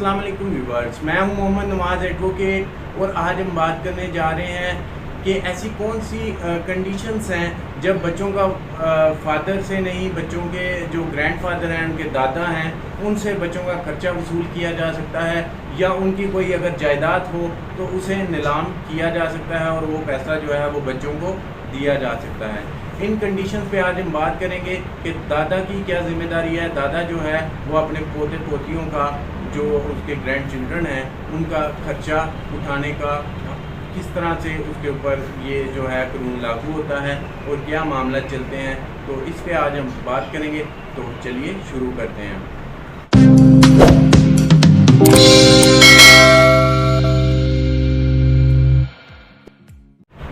अस्सलाम वालेकुम व्यूअर्स, मैं हूं मोहम्मद नवाज़ एडवोकेट और आज हम बात करने जा रहे हैं कि ऐसी कौन सी कंडीशंस हैं जब बच्चों का फादर से नहीं, बच्चों के जो ग्रैंडफादर हैं, उनके दादा हैं, उनसे बच्चों का खर्चा वसूल किया जा सकता है या उनकी कोई अगर जायदाद हो तो उसे नीलाम किया जा सकता है और वो पैसा जो है वो बच्चों को दिया जा सकता है। इन कंडीशंस पे आज हम बात करेंगे कि दादा की क्या जिम्मेदारी है। दादा जो है वो अपने पोते पोतियों का, जो उसके ग्रैंड चिल्ड्रन हैं, उनका खर्चा उठाने का किस तरह से उसके ऊपर ये जो है कानून लागू होता है और क्या मामला चलते हैं, तो इस पे आज हम बात करेंगे। तो चलिए शुरू करते हैं।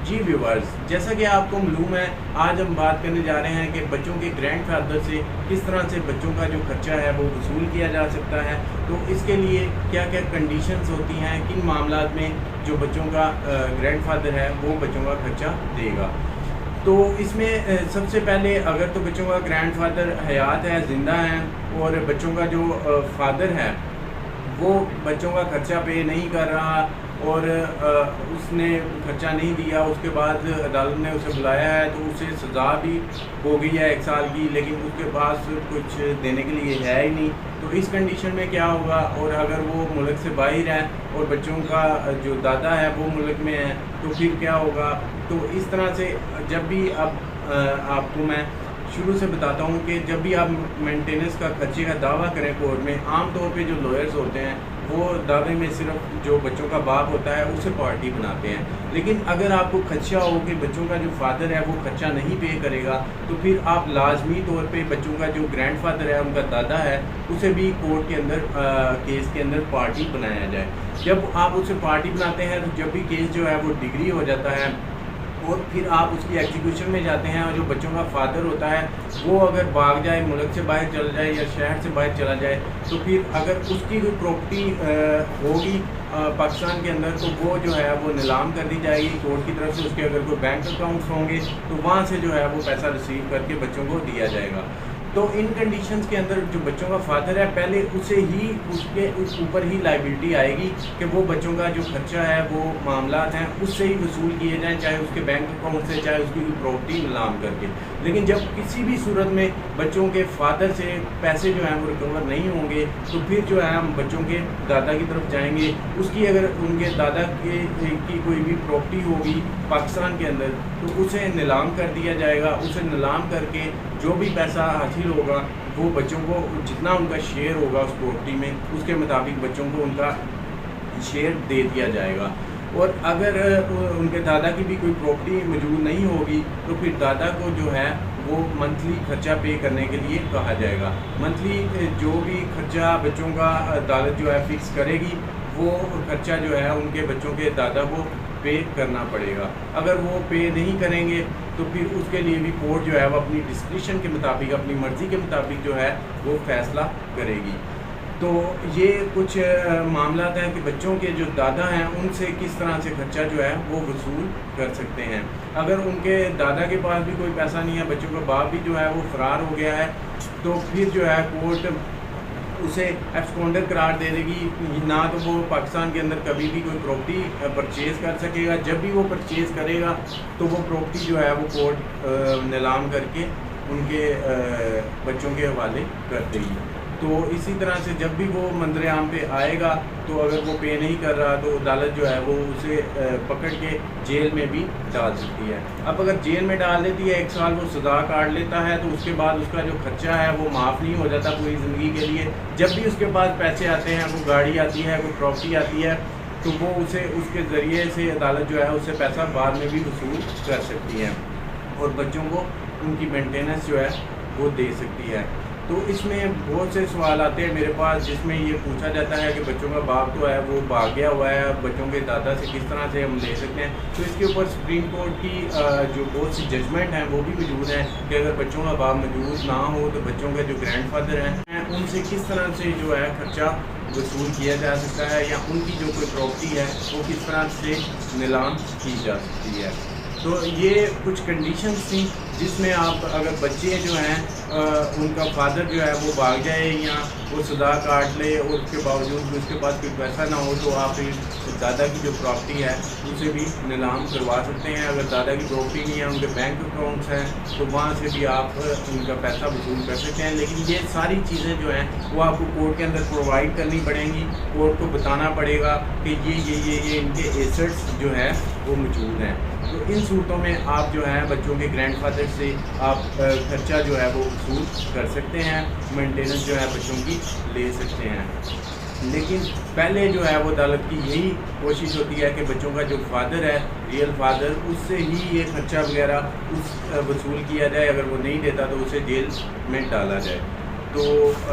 जी व्यूअर्स, जैसा कि आपको मालूम है, आज हम बात करने जा रहे हैं कि बच्चों के ग्रैंडफादर से किस तरह से बच्चों का जो खर्चा है वो वसूल किया जा सकता है। तो इसके लिए क्या क्या कंडीशंस होती हैं, किन मामलात में जो बच्चों का ग्रैंडफादर है वो बच्चों का खर्चा देगा। तो इसमें सबसे पहले अगर तो बच्चों का ग्रैंडफादर हयात है, ज़िंदा हैं और बच्चों का जो फादर है वो बच्चों का खर्चा पे नहीं कर रहा और उसने खर्चा नहीं दिया, उसके बाद अदालत ने उसे बुलाया है तो उसे सज़ा भी हो गई है 1 साल की, लेकिन उसके पास कुछ देने के लिए है ही नहीं। तो इस कंडीशन में क्या होगा, और अगर वो मुल्क से बाहर है और बच्चों का जो दादा है वो मुल्क में है तो फिर क्या होगा। तो इस तरह से जब भी आपको मैं शुरू से बताता हूँ कि जब भी आप मेंटेनेंस का खर्चे का दावा करें कोर्ट में, आम तौर पे जो लॉयर्स होते हैं वो दावे में सिर्फ जो बच्चों का बाप होता है उसे पार्टी बनाते हैं। लेकिन अगर आपको खदशा हो कि बच्चों का जो फादर है वो खर्चा नहीं पे करेगा तो फिर आप लाजमी तौर पे बच्चों का जो ग्रैंडफादर है, उनका दादा है, उसे भी कोर्ट के अंदर केस के अंदर पार्टी बनाया जाए। जब आप उसे पार्टी बनाते हैं तो जब भी केस जो है वो डिग्री हो जाता है और फिर आप उसकी एग्जीक्यूशन में जाते हैं और जो बच्चों का फादर होता है वो अगर भाग जाए, मुल्क से बाहर चला जाए या शहर से बाहर चला जाए, तो फिर अगर उसकी कोई प्रॉपर्टी होगी पाकिस्तान के अंदर तो वो जो है वो नीलाम कर दी जाएगी कोर्ट की तरफ से। उसके अगर कोई बैंक अकाउंट्स होंगे तो वहाँ से जो है वो पैसा रिसीव करके बच्चों को दिया जाएगा। तो इन कंडीशंस के अंदर जो बच्चों का फादर है पहले उसे ही उसके ऊपर ही लाइबिलिटी आएगी कि वो बच्चों का जो खर्चा है वो मामलात हैं उससे ही वसूल किए जाएँ, चाहे उसके बैंक अकाउंट से, चाहे उसकी प्रॉपर्टी नीलाम करके। लेकिन जब किसी भी सूरत में बच्चों के फादर से पैसे जो हैं वो रिकवर नहीं होंगे तो फिर जो है हम बच्चों के दादा की तरफ जाएंगे। उसकी अगर उनके दादा की कोई भी प्रॉपर्टी होगी पाकिस्तान के अंदर तो उसे नीलाम कर दिया जाएगा। उसे नीलाम करके जो भी पैसा हासिल होगा वो बच्चों को जितना उनका शेयर होगा उस प्रॉपर्टी में, उसके मुताबिक बच्चों को उनका शेयर दे दिया जाएगा। और अगर उनके दादा की भी कोई प्रॉपर्टी मौजूद नहीं होगी तो फिर दादा को जो है वो मंथली खर्चा पे करने के लिए कहा जाएगा। मंथली जो भी खर्चा बच्चों का अदालत जो है फिक्स करेगी वो खर्चा जो है उनके बच्चों के दादा को पे करना पड़ेगा। अगर वो पे नहीं करेंगे तो फिर उसके लिए भी कोर्ट जो है वो अपनी डिस्क्रिप्शन के मुताबिक, अपनी मर्ज़ी के मुताबिक जो है वो फैसला करेगी। तो ये कुछ मामला हैं कि बच्चों के जो दादा हैं उनसे किस तरह से खर्चा जो है वो वसूल कर सकते हैं। अगर उनके दादा के पास भी कोई पैसा नहीं है, बच्चों का बाप भी जो है वो फ़रार हो गया है, तो फिर जो है कोर्ट उसे एब्सकॉन्डर करार दे देगी। ना तो वो पाकिस्तान के अंदर कभी भी कोई प्रॉपर्टी परचेज़ कर सकेगा। जब भी वो परचेज़ करेगा तो वो प्रॉपर्टी जो है वो कोर्ट नीलाम करके उनके बच्चों के हवाले कर देगी। तो इसी तरह से जब भी वो मंजर-ए-आम पे आएगा तो अगर वो पे नहीं कर रहा तो अदालत जो है वो उसे पकड़ के जेल में भी डाल सकती है। अब अगर जेल में डाल देती है, 1 साल वो सज़ा काट लेता है, तो उसके बाद उसका जो खर्चा है वो माफ़ नहीं हो जाता पूरी ज़िंदगी के लिए। जब भी उसके पास पैसे आते हैं, वो गाड़ी आती है, कोई प्रॉपर्टी आती है, तो वो उसे उसके ज़रिए से अदालत जो है उससे पैसा बाद में भी वसूल कर सकती है और बच्चों को उनकी मेंटेनेंस जो है वो दे सकती है। तो इसमें बहुत से सवाल आते हैं मेरे पास जिसमें ये पूछा जाता है कि बच्चों का बाप तो है वो भाग गया हुआ है, बच्चों के दादा से किस तरह से हम ले सकते हैं। तो इसके ऊपर सुप्रीम कोर्ट की जो बहुत सी जजमेंट हैं वो भी मौजूद हैं कि अगर बच्चों का बाप मौजूद ना हो तो बच्चों के जो ग्रैंडफादर हैं उनसे किस तरह से जो है खर्चा वसूल किया जा सकता है या उनकी जो कोई प्रॉपर्टी है वो किस तरह से नीलाम की जा सकती है। तो ये कुछ कंडीशंस थी जिसमें आप अगर बच्चे जो हैं उनका फादर जो है वो भाग जाए या वो सदा काट ले और उसके बावजूद भी उसके पास कोई पैसा ना हो, तो आप दादा की जो प्रॉपर्टी है उसे भी नीलाम करवा सकते हैं। अगर दादा की प्रॉपर्टी नहीं है, उनके बैंक अकाउंट्स हैं, तो वहाँ से भी आप उनका पैसा वसूल कर सकते हैं। लेकिन ये सारी चीज़ें जो हैं वो आपको कोर्ट के अंदर प्रोवाइड करनी पड़ेंगी। कोर्ट को बताना पड़ेगा कि ये इनके एसेट्स जो है वो मौजूद हैं। तो इन सूरतों में आप जो है बच्चों के ग्रैंडफादर से आप खर्चा जो है वो वसूल कर सकते हैं, मेंटेनेंस जो है बच्चों की ले सकते हैं। लेकिन पहले जो है वो अदालत की यही कोशिश होती है कि बच्चों का जो फादर है, रियल फादर, उससे ही ये खर्चा वगैरह वसूल किया जाए। अगर वो नहीं देता तो उसे जेल में डाला जाए। तो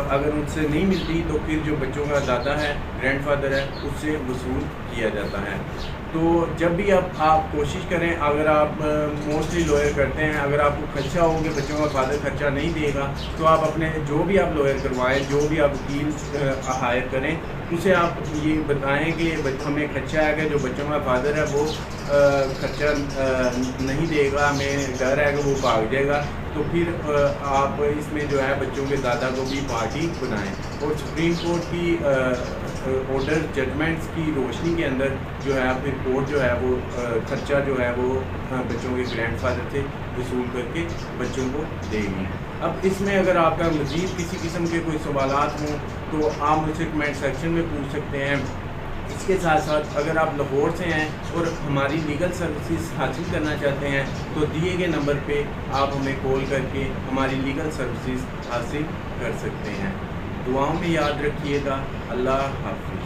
अगर उनसे नहीं मिलती तो फिर जो बच्चों का दादा है, ग्रैंडफादर है, उससे वसूल किया जाता है। तो जब भी आप कोशिश करें, अगर आप मोस्टली लॉयर करते हैं, अगर आपको खर्चा हो कि बच्चों का फादर खर्चा नहीं देगा, तो आप अपने जो भी आप लॉयर करवाएं, जो भी आप वकील हायर करें, उसे आप ये बताएं कि हमें खर्चा है कि जो बच्चों का फादर है वो खर्चा नहीं देगा, हमें डर है कि वो भाग जाएगा। तो फिर आप इसमें जो है बच्चों के दादा को भी पार्टी बनाएं और सुप्रीम कोर्ट की ऑर्डर जजमेंट्स की रोशनी के अंदर जो है फिर कोर्ट जो है वो खर्चा जो है वो बच्चों के ग्रैंडफादर से वसूल करके बच्चों को देंगे। अब इसमें अगर आपका मज़ीद किसी किस्म के कोई सवालात हों तो आप मुझसे कमेंट सेक्शन में पूछ सकते हैं। इसके साथ साथ अगर आप लाहौर से हैं और हमारी लीगल सर्विसेज हासिल करना चाहते हैं तो दिए गए नंबर पे आप हमें कॉल करके हमारी लीगल सर्विसेज हासिल कर सकते हैं। दुआओं में याद रखिएगा। अल्लाह हाफ़िज़।